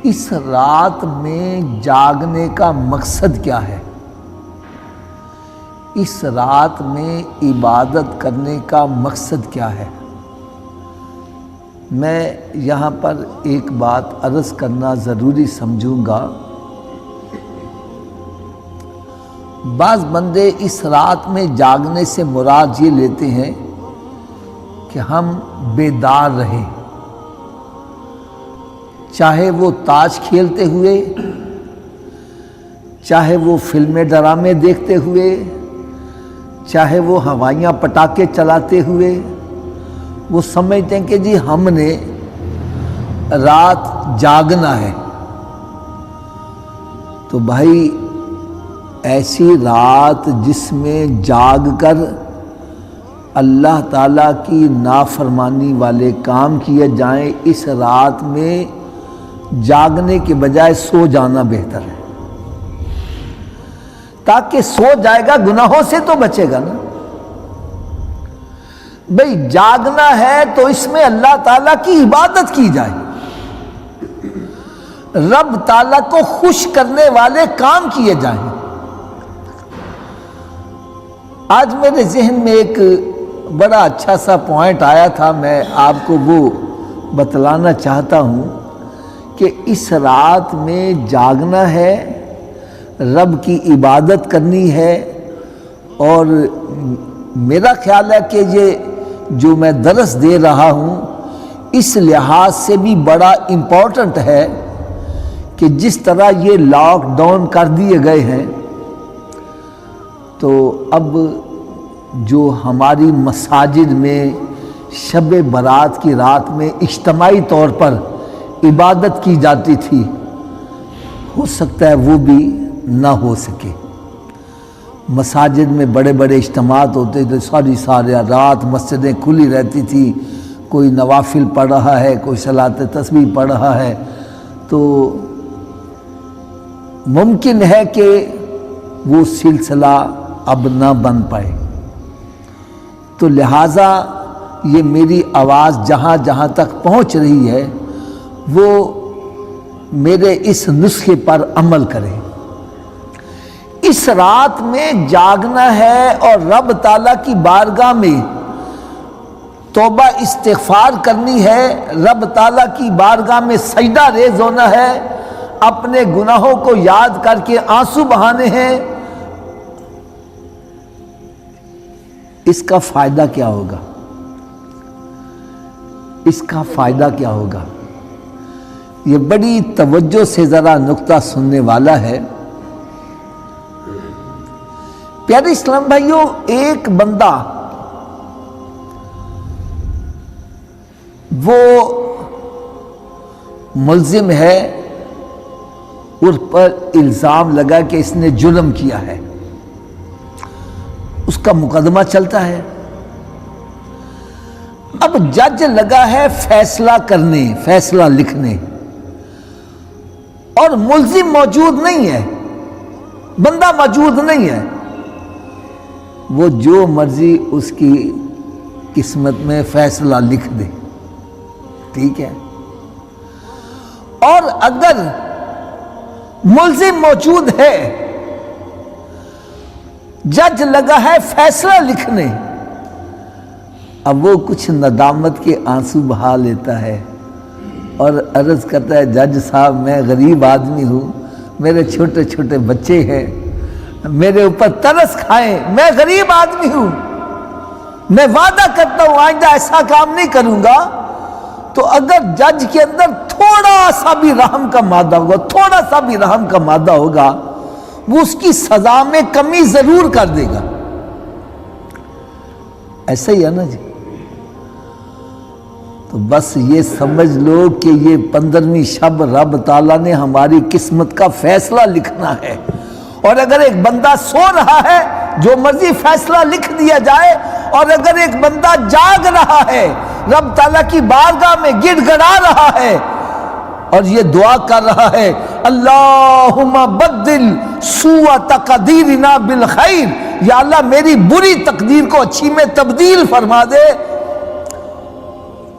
اس رات میں جاگنے کا مقصد کیا ہے؟ اس رات میں عبادت کرنے کا مقصد کیا ہے؟ میں یہاں پر ایک بات عرض کرنا ضروری سمجھوں گا۔ بعض بندے اس رات میں جاگنے سے مراد یہ لیتے ہیں کہ ہم بیدار رہیں، چاہے وہ تاش کھیلتے ہوئے، چاہے وہ فلمیں ڈرامے دیکھتے ہوئے، چاہے وہ ہوائیاں پٹاخے چلاتے ہوئے، وہ سمجھتے ہیں کہ جی ہم نے رات جاگنا ہے۔ تو بھائی ایسی رات جس میں جاگ کر اللہ تعالیٰ کی نافرمانی والے کام کیے جائیں، اس رات میں جاگنے کے بجائے سو جانا بہتر ہے، تاکہ سو جائے گا گناہوں سے تو بچے گا نا۔ بھئی جاگنا ہے تو اس میں اللہ تعالیٰ کی عبادت کی جائے، رب تعالیٰ کو خوش کرنے والے کام کیے جائیں۔ آج میرے ذہن میں ایک بڑا اچھا سا پوائنٹ آیا تھا، میں آپ کو وہ بتلانا چاہتا ہوں کہ اس رات میں جاگنا ہے، رب کی عبادت کرنی ہے، اور میرا خیال ہے کہ یہ جو میں درس دے رہا ہوں اس لحاظ سے بھی بڑا امپورٹنٹ ہے کہ جس طرح یہ لاک ڈاؤن کر دیے گئے ہیں، تو اب جو ہماری مساجد میں شب برات کی رات میں اجتماعی طور پر عبادت کی جاتی تھی، ہو سکتا ہے وہ بھی نہ ہو سکے۔ مساجد میں بڑے بڑے اجتماعات ہوتے تھے، ساری رات مسجدیں کھلی رہتی تھی، کوئی نوافل پڑھ رہا ہے، کوئی صلاۃ تسبیح پڑھ رہا ہے، تو ممکن ہے کہ وہ سلسلہ اب نہ بن پائے۔ تو لہٰذا یہ میری آواز جہاں جہاں تک پہنچ رہی ہے وہ میرے اس نسخے پر عمل کریں۔ اس رات میں جاگنا ہے اور رب تعالیٰ کی بارگاہ میں توبہ استغفار کرنی ہے، رب تعالیٰ کی بارگاہ میں سجدہ ریز ہونا ہے، اپنے گناہوں کو یاد کر کے آنسو بہانے ہیں۔ اس کا فائدہ کیا ہوگا؟ اس کا فائدہ کیا ہوگا؟ یہ بڑی توجہ سے ذرا نکتہ سننے والا ہے۔ پیارے اسلام بھائیوں، ایک بندہ وہ ملزم ہے، اس پر الزام لگا کہ اس نے جرم کیا ہے، اس کا مقدمہ چلتا ہے۔ اب جج لگا ہے فیصلہ کرنے، فیصلہ لکھنے، اور ملزم موجود نہیں ہے، بندہ موجود نہیں ہے۔ وہ جو مرضی اس کی قسمت میں فیصلہ لکھ دے، ٹھیک ہے۔ اور اگر ملزم موجود ہے، جج لگا ہے فیصلہ لکھنے، اب وہ کچھ ندامت کے آنسو بہا لیتا ہے اور عرض کرتا ہے، جج صاحب میں غریب آدمی ہوں، میرے چھوٹے چھوٹے بچے ہیں، میرے اوپر ترس کھائیں، میں غریب آدمی ہوں، میں وعدہ کرتا ہوں آئندہ ایسا کام نہیں کروں گا۔ تو اگر جج کے اندر تھوڑا سا بھی رحم کا مادہ ہوگا، تھوڑا سا بھی رحم کا مادہ ہوگا، وہ اس کی سزا میں کمی ضرور کر دے گا۔ ایسا ہی ہے نا جی؟ تو بس یہ سمجھ لو کہ یہ 15ویں شب رب تعالیٰ نے ہماری قسمت کا فیصلہ لکھنا ہے، اور اگر ایک بندہ سو رہا ہے جو مرضی فیصلہ لکھ دیا جائے، اور اگر ایک بندہ جاگ رہا ہے، رب تعالیٰ کی بارگاہ میں گڑ گڑا رہا ہے اور یہ دعا کر رہا ہے، اللہم بدل سوء تقدیرنا بالخیر، یا اللہ میری بری تقدیر کو اچھی میں تبدیل فرما دے،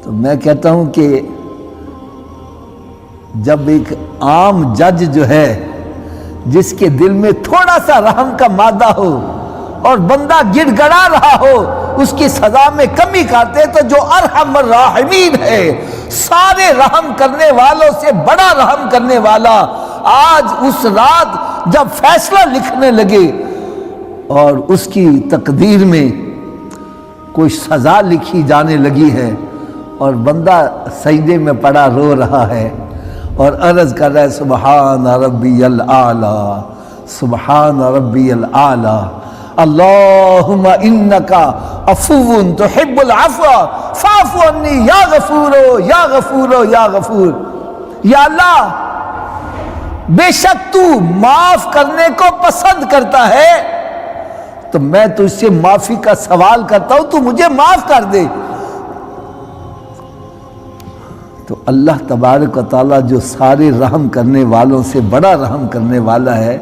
تو میں کہتا ہوں کہ جب ایک عام جج جو ہے جس کے دل میں تھوڑا سا رحم کا مادہ ہو اور بندہ گڑ گڑا رہا ہو اس کی سزا میں کمی کرتے، تو جو ارحم الراحمین ہے، سارے رحم کرنے والوں سے بڑا رحم کرنے والا، آج اس رات جب فیصلہ لکھنے لگے اور اس کی تقدیر میں کوئی سزا لکھی جانے لگی ہے اور بندہ سجدے میں پڑا رو رہا ہے اور عرض کر رہا ہے سبحان ربی الاعلی، سبحان ربی الاعلی، اللہم انکا عفو تحب العفو فاعف عنی یا غفور یا غفور یا غفور۔ یا اللہ بے شک تو معاف کرنے کو پسند کرتا ہے، تو میں تجھ سے معافی کا سوال کرتا ہوں، تو مجھے معاف کر دے۔ تو اللہ تبارک و تعالیٰ جو سارے رحم کرنے والوں سے بڑا رحم کرنے والا ہے،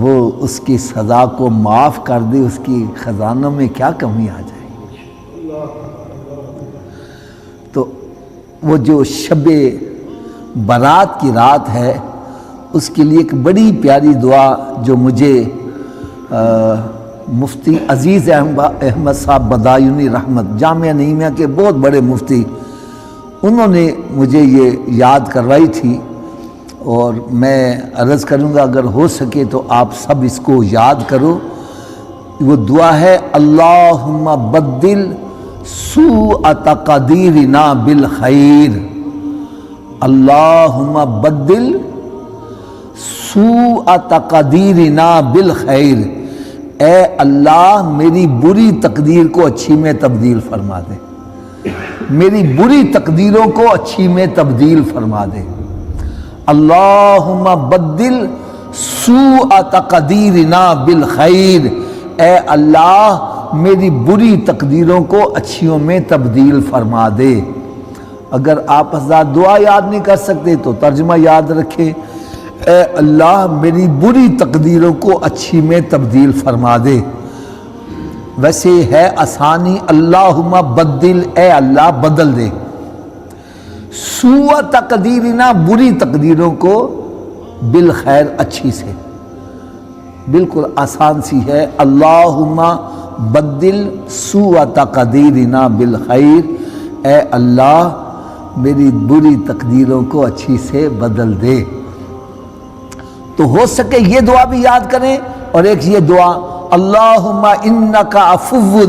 وہ اس کی سزا کو معاف کر دے، اس کی خزانوں میں کیا کمی آ جائے گی۔ تو وہ جو شب برات کی رات ہے، اس کے لیے ایک بڑی پیاری دعا جو مجھے مفتی عزیز احمد صاحب بدایونی رحمت، جامعہ نعیمیہ کے بہت بڑے مفتی، انہوں نے مجھے یہ یاد کروائی تھی، اور میں عرض کروں گا اگر ہو سکے تو آپ سب اس کو یاد کرو۔ وہ دعا ہے اللہم بدل سوء تقدیرنا بالخیر، اللہم بدل سوء تقدیرنا بالخیر، اے اللہ میری بری تقدیر کو اچھی میں تبدیل فرما دے، میری بری تقدیروں کو اچھی میں تبدیل فرما دے۔ اللہم بدل سوء تقدیرنا بالخیر، اے اللہ میری بری تقدیروں کو اچھیوں میں تبدیل فرما دے۔ اگر آپ حضرات دعا یاد نہیں کر سکتے تو ترجمہ یاد رکھیں، اے اللہ میری بری تقدیروں کو اچھی میں تبدیل فرما دے۔ ویسے ہے آسانی، اللہم بدل، اے اللہ بدل دے، سوء تقدیرنا بری تقدیروں کو بالخیر اچھی سے، بالکل آسان سی ہے، اللہم بدل سوء تقدیرنا بالخیر، اے اللہ میری بری تقدیروں کو اچھی سے بدل دے۔ تو ہو سکے یہ دعا بھی یاد کریں، اور ایک یہ دعا اللہم انکا عفو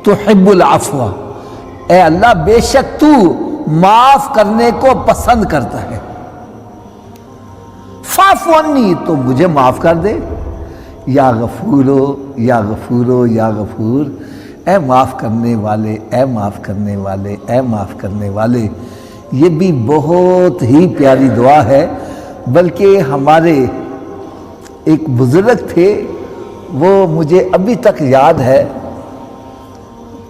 تحب العفو، اے اللہ بے شک تو معاف کرنے کو پسند کرتا ہے، فاعف عنی تو مجھے معاف کر دے، یا غفورو یا غفورو یا غفور، اے معاف کرنے والے، اے معاف کرنے والے، اے معاف کرنے والے۔ یہ بھی بہت ہی پیاری دعا ہے، بلکہ ہمارے ایک بزرگ تھے، وہ مجھے ابھی تک یاد ہے،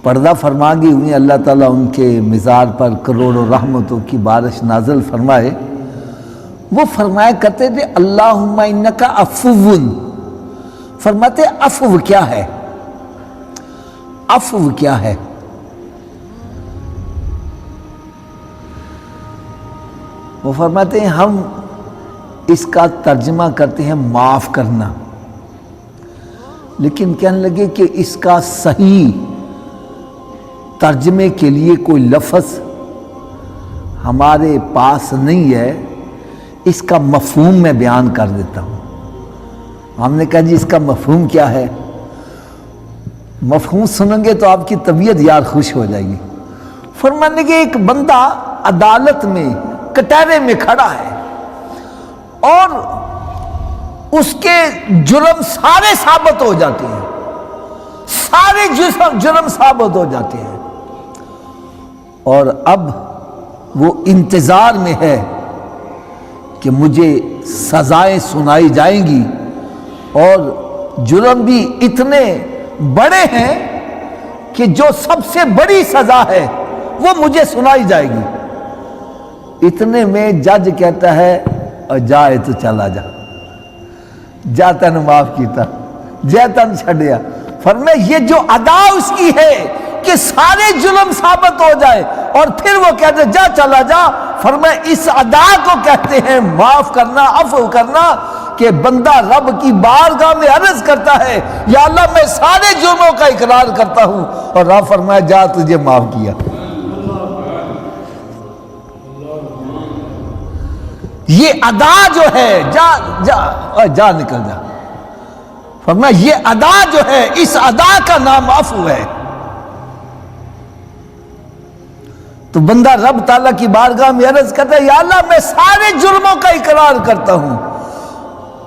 پردہ فرماگی ہوئی، اللہ تعالیٰ ان کے مزار پر کروڑوں رحمتوں کی بارش نازل فرمائے، وہ فرمایا کرتے تھے اللہم انکا عفو، فرماتے عفو کیا ہے؟ عفو کیا ہے؟ وہ فرماتے ہیں ہم اس کا ترجمہ کرتے ہیں معاف کرنا، لیکن کہنے لگے کہ اس کا صحیح ترجمے کے لیے کوئی لفظ ہمارے پاس نہیں ہے، اس کا مفہوم میں بیان کر دیتا ہوں۔ ہم نے کہا جی اس کا مفہوم کیا ہے؟ مفہوم سنیں گے تو آپ کی طبیعت یار خوش ہو جائے گی۔ فرمانے کہ ایک بندہ عدالت میں کٹہرے میں کھڑا ہے اور اس کے جرم سارے ثابت ہو جاتے ہیں، سارے جرم ثابت ہو جاتے ہیں، اور اب وہ انتظار میں ہے کہ مجھے سزائیں سنائی جائیں گی، اور جرم بھی اتنے بڑے ہیں کہ جو سب سے بڑی سزا ہے وہ مجھے سنائی جائے گی۔ اتنے میں جج کہتا ہے اور جائے تو چلا جا، جا تن معاف کیتا، جا تن چھڑیا۔ فرمایا یہ جو ادا اس کی ہے کہ سارے جرم ثابت ہو جائے اور پھر وہ کہتے جا چلا جا، فرمایا اس ادا کو کہتے ہیں معاف کرنا، عفو کرنا، کہ بندہ رب کی بارگاہ میں عرض کرتا ہے یا اللہ میں سارے جرموں کا اقرار کرتا ہوں، اور رب فرمایا جا تجھے معاف کیا۔ یہ ادا جو ہے، جا جا جا نکل جا، فرمایا یہ ادا جو ہے، اس ادا کا نام عفو ہے۔ تو بندہ رب تعالیٰ کی بارگاہ میں عرض کرتا ہے یا اللہ میں سارے جرموں کا اقرار کرتا ہوں،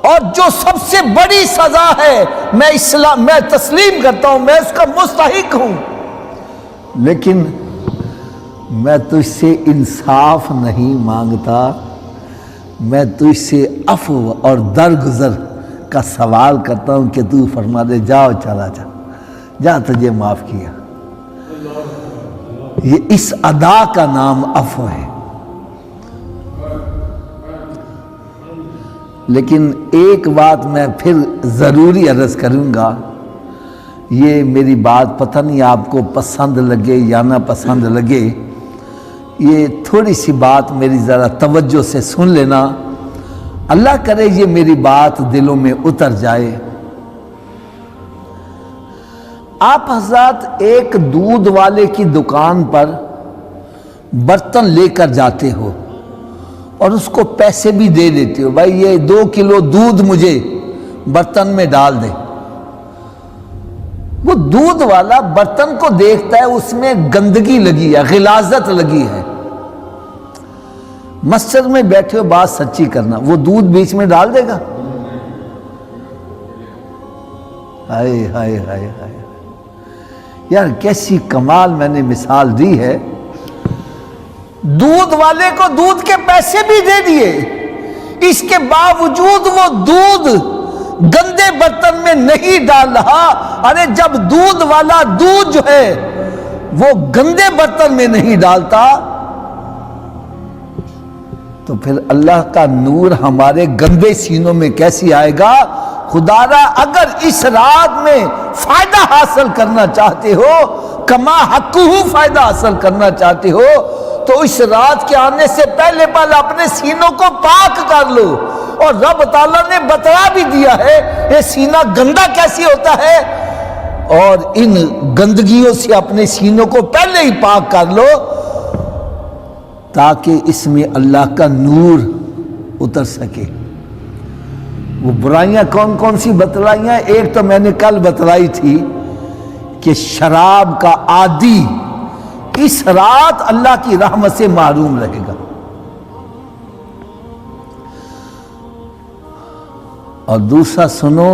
اور جو سب سے بڑی سزا ہے میں تسلیم کرتا ہوں، میں اس کا مستحق ہوں، لیکن میں تجھ سے انصاف نہیں مانگتا، میں تجھ سے عفو اور درگزر کا سوال کرتا ہوں کہ تو فرما دے جاؤ چلا جا، جا تجھے معاف کیا۔ یہ اس ادا کا نام عفو ہے۔ لیکن ایک بات میں پھر ضروری عرض کروں گا، یہ میری بات پتہ نہیں آپ کو پسند لگے یا نہ پسند لگے، یہ تھوڑی سی بات میری ذرا توجہ سے سن لینا، اللہ کرے یہ میری بات دلوں میں اتر جائے۔ آپ حضرات ایک دودھ والے کی دکان پر برتن لے کر جاتے ہو اور اس کو پیسے بھی دے دیتے ہو، بھائی یہ 2 کلو دودھ مجھے برتن میں ڈال دے۔ وہ دودھ والا برتن کو دیکھتا ہے اس میں گندگی لگی ہے، غلاظت لگی ہے۔ مسجد میں بیٹھے ہو، بات سچی کرنا، وہ دودھ بیچ میں ڈال دے گا؟ ہائے ہائے ہائے ہائے یار، کیسی کمال میں نے مثال دی ہے۔ دودھ والے کو دودھ کے پیسے بھی دے دیے، اس کے باوجود وہ دودھ گندے برتن میں نہیں ڈال رہا۔ ارے جب دودھ والا دودھ جو ہے وہ گندے برتن میں نہیں ڈالتا تو پھر اللہ کا نور ہمارے گندے سینوں میں کیسی آئے گا؟ خدا را اگر اس رات میں فائدہ حاصل کرنا چاہتے ہو، کما حقہ فائدہ حاصل کرنا چاہتے ہو، تو اس رات کے آنے سے پہلے اپنے سینوں کو پاک کر لو۔ اور رب تعالیٰ نے بتلا بھی دیا ہے یہ سینہ گندا کیسی ہوتا ہے، اور ان گندگیوں سے اپنے سینوں کو پہلے ہی پاک کر لو تاکہ اس میں اللہ کا نور اتر سکے۔ وہ برائیاں کون کون سی بتلائیاں؟ ایک تو میں نے کل بتلائی تھی کہ شراب کا عادی اس رات اللہ کی رحمت سے محروم رہے گا، اور دوسرا سنو،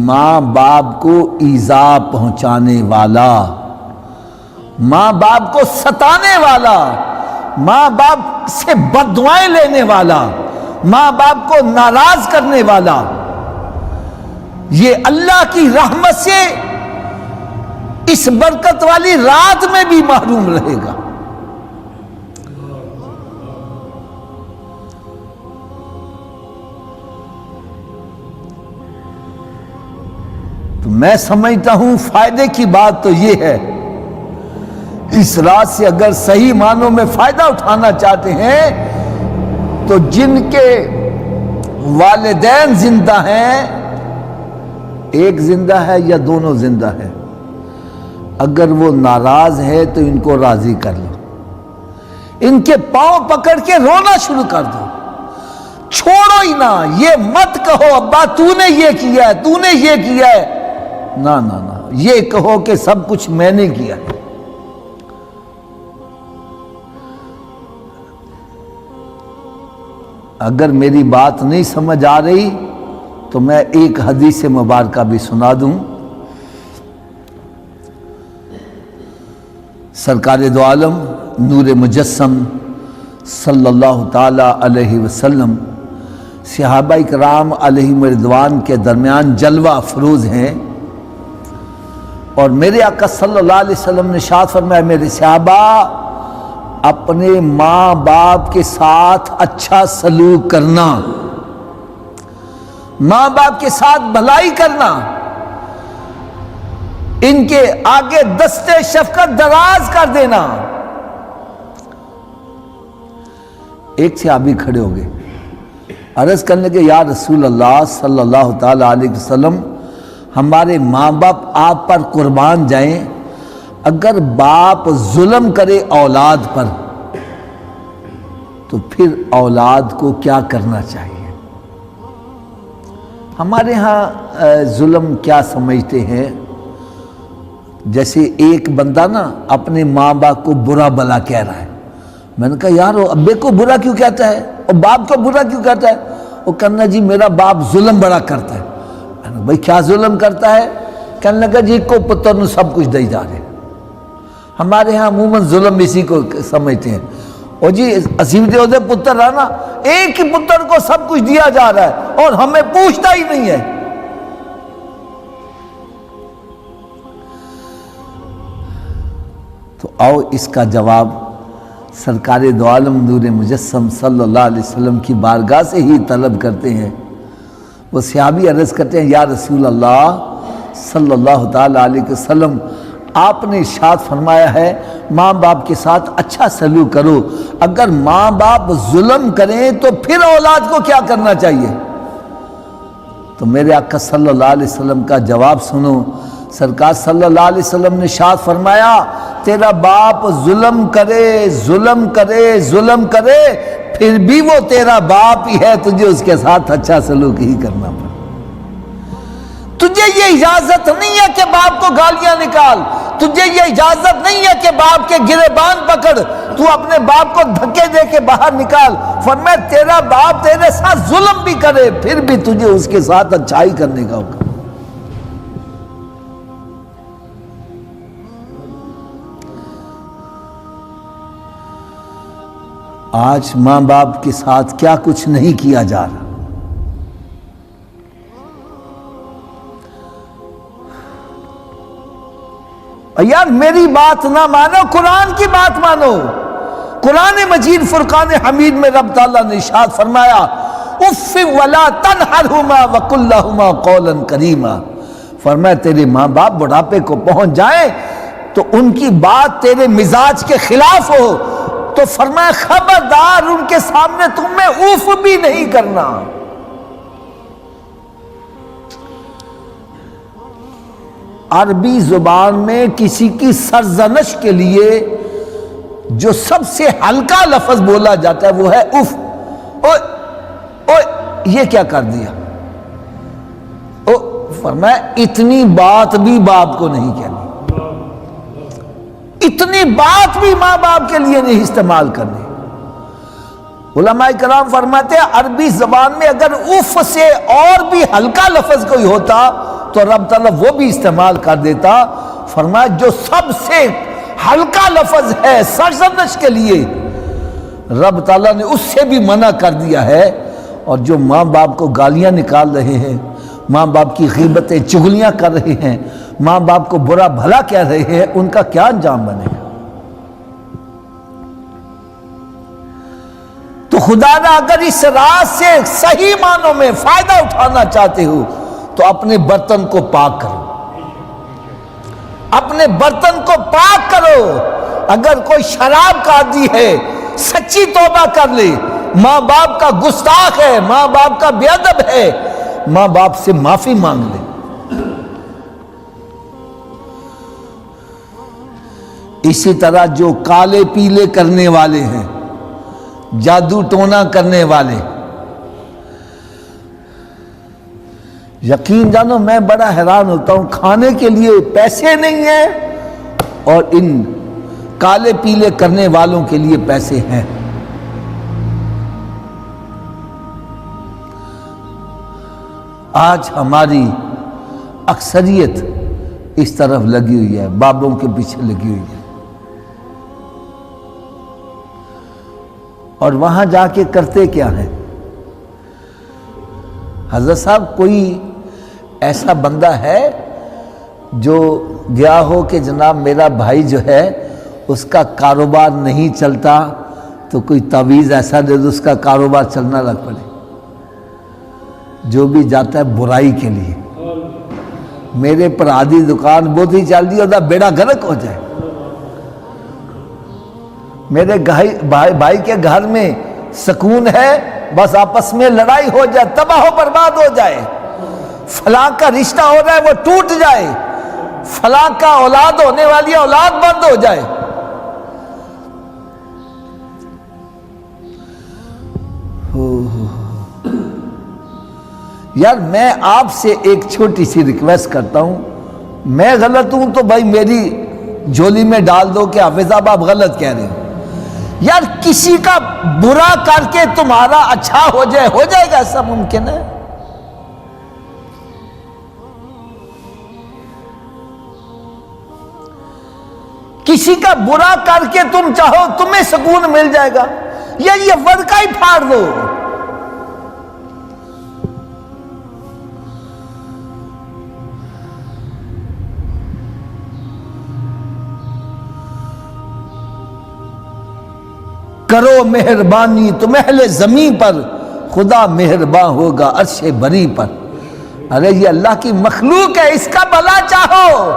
ماں باپ کو ایذا پہنچانے والا، ماں باپ کو ستانے والا، ماں باپ سے بددعائیں لینے والا، ماں باپ کو ناراض کرنے والا، یہ اللہ کی رحمت سے اس برکت والی رات میں بھی محروم رہے گا۔ تو میں سمجھتا ہوں فائدے کی بات تو یہ ہے، اس رات سے اگر صحیح معنوں میں فائدہ اٹھانا چاہتے ہیں تو جن کے والدین زندہ ہیں، ایک زندہ ہے یا دونوں زندہ ہے، اگر وہ ناراض ہے تو ان کو راضی کر لو، ان کے پاؤں پکڑ کے رونا شروع کر دو، چھوڑو ہی نہ، یہ مت کہو ابا تو نے یہ کیا ہے، تو نے یہ کیا ہے، نہ نہ نہ، یہ کہو کہ سب کچھ میں نے کیا ہے۔ اگر میری بات نہیں سمجھ آ رہی تو میں ایک حدیث مبارکہ بھی سنا دوں۔ سرکار دو عالم نور مجسم صلی اللہ تعالی علیہ وسلم صحابہ اکرام علیہم رضوان کے درمیان جلوہ افروز ہیں، اور میرے آقا صلی اللہ علیہ وسلم نے ارشاد فرمایا، میرے صحابہ اپنے ماں باپ کے ساتھ اچھا سلوک کرنا، ماں باپ کے ساتھ بھلائی کرنا، ان کے آگے دستے شفقت دراز کر دینا۔ ایک صحابی کھڑے ہو گئے، عرض کرنے کے یا رسول اللہ صلی اللہ تعالیٰ علیہ وسلم، ہمارے ماں باپ آپ پر قربان جائیں، اگر باپ ظلم کرے اولاد پر تو پھر اولاد کو کیا کرنا چاہیے؟ ہمارے ہاں ظلم کیا سمجھتے ہیں؟ جیسے ایک بندہ نا اپنے ماں باپ کو برا بلا کہہ رہا ہے، میں نے کہا یار وہ ابے کو برا کیوں کہتا ہے اور باپ کو برا کیوں کہتا ہے؟ وہ کہنا جی میرا باپ ظلم بڑا کرتا ہے۔ میں نے کہا بھائی کیا ظلم کرتا ہے؟ کہنے لگا جی کو پتر نو سب کچھ دے جا رہے۔ ہمارے ہاں عموماً ظلم اسی کو سمجھتے ہیں، اور جی اسیم دے دے پتر ہے نا، ایک ہی پتر کو سب کچھ دیا جا رہا ہے اور ہمیں پوچھتا ہی نہیں ہے۔ تو آؤ اس کا جواب سرکار دو عالم نور مجسم صلی اللہ علیہ وسلم کی بارگاہ سے ہی طلب کرتے ہیں۔ وہ صحابی عرض کرتے ہیں یا رسول اللہ صلی اللہ تعالیٰ علیہ وسلم، آپ نے ارشاد فرمایا ہے ماں باپ کے ساتھ اچھا سلوک کرو، اگر ماں باپ ظلم کریں تو پھر اولاد کو کیا کرنا چاہیے؟ تو میرے آقا صلی اللہ علیہ وسلم کا جواب سنو۔ سرکار صلی اللہ علیہ وسلم نے ارشاد فرمایا تیرا باپ ظلم کرے ظلم کرے ظلم کرے پھر بھی وہ تیرا باپ ہی ہے، تجھے اس کے ساتھ اچھا سلوک ہی کرنا پڑے۔ تجھے یہ اجازت نہیں ہے کہ باپ کو گالیاں نکال، تجھے یہ اجازت نہیں ہے کہ باپ کے گریبان پکڑ، تو اپنے باپ کو دھکے دے کے باہر نکال۔ فرمایا تیرا باپ تیرے ساتھ ظلم بھی کرے پھر بھی تجھے اس کے ساتھ اچھائی کرنے کا ہوگا۔ آج ماں باپ کے ساتھ کیا کچھ نہیں کیا جا رہا۔ یار میری بات نہ مانو، قرآن کی بات مانو۔ قرآن مجید فرقان حمید میں رب تعالیٰ نے ارشاد فرمایا اف ولا تنہرہما وقل لہما قولا کریما۔ فرمایا تیرے ماں باپ بڑھاپے کو پہنچ جائیں تو ان کی بات تیرے مزاج کے خلاف ہو تو فرمایا خبردار ان کے سامنے تم میں اوف بھی نہیں کرنا۔ عربی زبان میں کسی کی سرزنش کے لیے جو سب سے ہلکا لفظ بولا جاتا ہے وہ ہے اف۔ اوے یہ کیا کر دیا؟ فرمایا اتنی بات بھی باپ کو نہیں کہنی، اتنی بات بھی ماں باپ کے لیے نہیں استعمال کرنی۔ علماء کرام فرماتے ہیں عربی زبان میں اگر اف سے اور بھی ہلکا لفظ کوئی ہوتا تو رب تعالیٰ وہ بھی استعمال کر دیتا۔ فرمایا جو سب سے ہلکا لفظ ہے سرزنش کے لیے رب تعالیٰ نے اس سے بھی منع کر دیا ہے۔ اور جو ماں باپ کو گالیاں نکال رہے ہیں، ماں باپ کی غیبتیں چغلیاں کر رہے ہیں، ماں باپ کو برا بھلا کہہ رہے ہیں، ان کا کیا انجام بنے گا؟ تو خدا نہ اگر اس راز سے صحیح معنوں میں فائدہ اٹھانا چاہتے ہو تو اپنے برتن کو پاک کرو، اپنے برتن کو پاک کرو۔ اگر کوئی شراب کا عادی ہے سچی توبہ کر لے، ماں باپ کا گستاخ ہے، ماں باپ کا بے ادب ہے، ماں باپ سے معافی مانگ لے۔ اسی طرح جو کالے پیلے کرنے والے ہیں، جادو ٹونا کرنے والے، یقین جانو میں بڑا حیران ہوتا ہوں، کھانے کے لیے پیسے نہیں ہیں اور ان کالے پیلے کرنے والوں کے لیے پیسے ہیں۔ آج ہماری اکثریت اس طرف لگی ہوئی ہے، بابوں کے پیچھے لگی ہوئی ہے، اور وہاں جا کے کرتے کیا ہیں؟ حضرت صاحب کوئی ایسا بندہ ہے جو گیا ہو کہ جناب میرا بھائی جو ہے اس کا کاروبار نہیں چلتا تو کوئی تعویذ ایسا دے دو اس کا کاروبار چلنا لگ پڑے؟ جو بھی جاتا ہے برائی کے لیے، میرے پر آدھی دکان بہت ہی چل دی ہوتا بیڑا غرق ہو جائے، میرے بھائی کے گھر میں سکون ہے بس آپس میں لڑائی ہو جائے، تباہ و برباد ہو جائے، فلاں کا رشتہ ہو رہا ہے وہ ٹوٹ جائے، فلاں کا اولاد ہونے والی اولاد بند ہو جائے۔ یار میں آپ سے ایک چھوٹی سی ریکویسٹ کرتا ہوں، میں غلط ہوں تو بھائی میری جھولی میں ڈال دو کہ حافظ صاحب آپ غلط کہہ رہے ہیں۔ یار کسی کا برا کر کے تمہارا اچھا ہو جائے گا، ایسا ممکن ہے؟ کسی کا برا کر کے تم چاہو تمہیں سکون مل جائے گا؟ یا یہ ورقہ ہی پھاڑ دو۔ کرو مہربانی تم اہل زمین پر، خدا مہرباں ہوگا عرش بری پر۔ ارے یہ اللہ کی مخلوق ہے، اس کا بھلا چاہو۔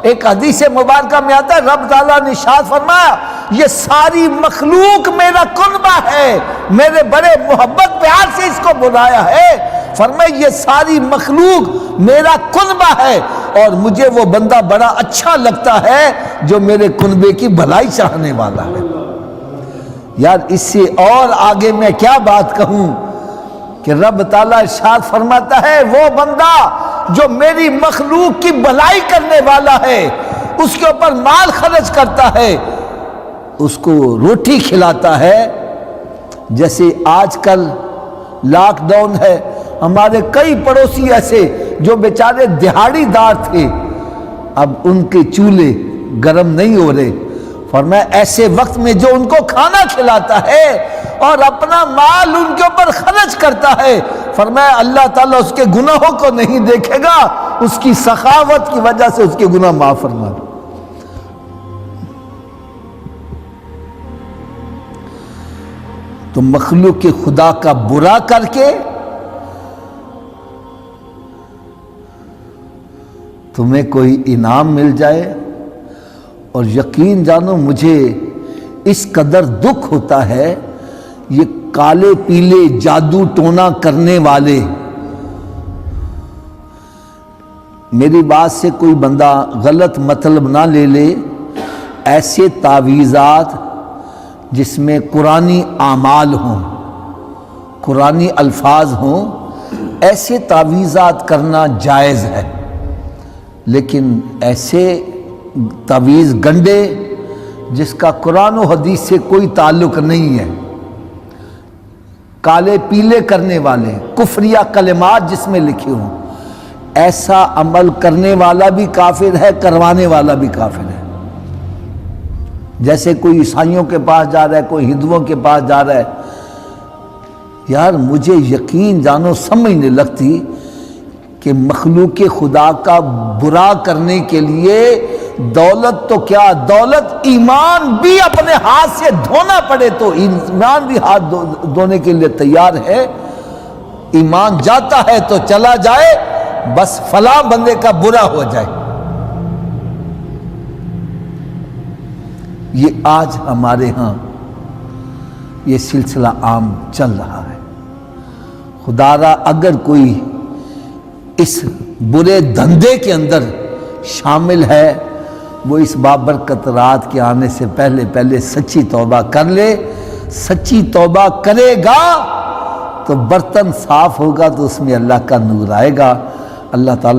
ایک حدیث مبارکہ میں آتا ہے رب تعالیٰ نے ارشاد فرمایا یہ ساری مخلوق میرا کنبہ ہے، میرے بڑے محبت پیار سے اس کو بلایا ہے، فرمایا یہ ساری مخلوق میرا کنبہ ہے اور مجھے وہ بندہ بڑا اچھا لگتا ہے جو میرے کنبے کی بھلائی چاہنے والا ہے۔ یار اس سے اور آگے میں کیا بات کہوں کہ رب تعالیٰ ارشاد فرماتا ہے وہ بندہ جو میری مخلوق کی بھلائی کرنے والا ہے، اس کے اوپر مال خرچ کرتا ہے، اس کو روٹی کھلاتا ہے۔ جیسے آج کل لاک ڈاؤن ہے، ہمارے کئی پڑوسی ایسے جو بیچارے دہاڑی دار تھے، اب ان کے چولہے گرم نہیں ہو رہے، فرمایا ایسے وقت میں جو ان کو کھانا کھلاتا ہے اور اپنا مال ان کے اوپر خرچ کرتا ہے، فرمایا اللہ تعالیٰ اس کے گناہوں کو نہیں دیکھے گا، اس کی سخاوت کی وجہ سے اس کے گناہ معاف فرما دے۔ تو مخلوق کے خدا کا برا کر کے تمہیں کوئی انعام مل جائے، اور یقین جانو مجھے اس قدر دکھ ہوتا ہے، یہ کالے پیلے جادو ٹونا کرنے والے، میری بات سے کوئی بندہ غلط مطلب نہ لے لے، ایسے تعویذات جس میں قرآنی اعمال ہوں، قرآنی الفاظ ہوں، ایسے تعویذات کرنا جائز ہے، لیکن ایسے تعویذ گنڈے جس کا قرآن و حدیث سے کوئی تعلق نہیں ہے، کالے پیلے کرنے والے، کفریہ کلمات جس میں لکھے ہوں، ایسا عمل کرنے والا بھی کافر ہے، کروانے والا بھی کافر ہے۔ جیسے کوئی عیسائیوں کے پاس جا رہا ہے، کوئی ہندوؤں کے پاس جا رہا ہے، یار مجھے یقین جانو سمجھ نہیں لگتی کہ مخلوق خدا کا برا کرنے کے لیے دولت تو کیا، دولت ایمان بھی اپنے ہاتھ سے دھونا پڑے تو ایمان بھی ہاتھ دھونے کے لیے تیار ہے۔ ایمان جاتا ہے تو چلا جائے، بس فلاں بندے کا برا ہو جائے۔ یہ آج ہمارے ہاں یہ سلسلہ عام چل رہا ہے۔ خدا را اگر کوئی اس برے دھندے کے اندر شامل ہے، وہ اس بابرکت رات کے آنے سے پہلے سچی توبہ کر لے۔ سچی توبہ کرے گا تو برتن صاف ہوگا، تو اس میں اللہ کا نور آئے گا۔ اللہ تعالیٰ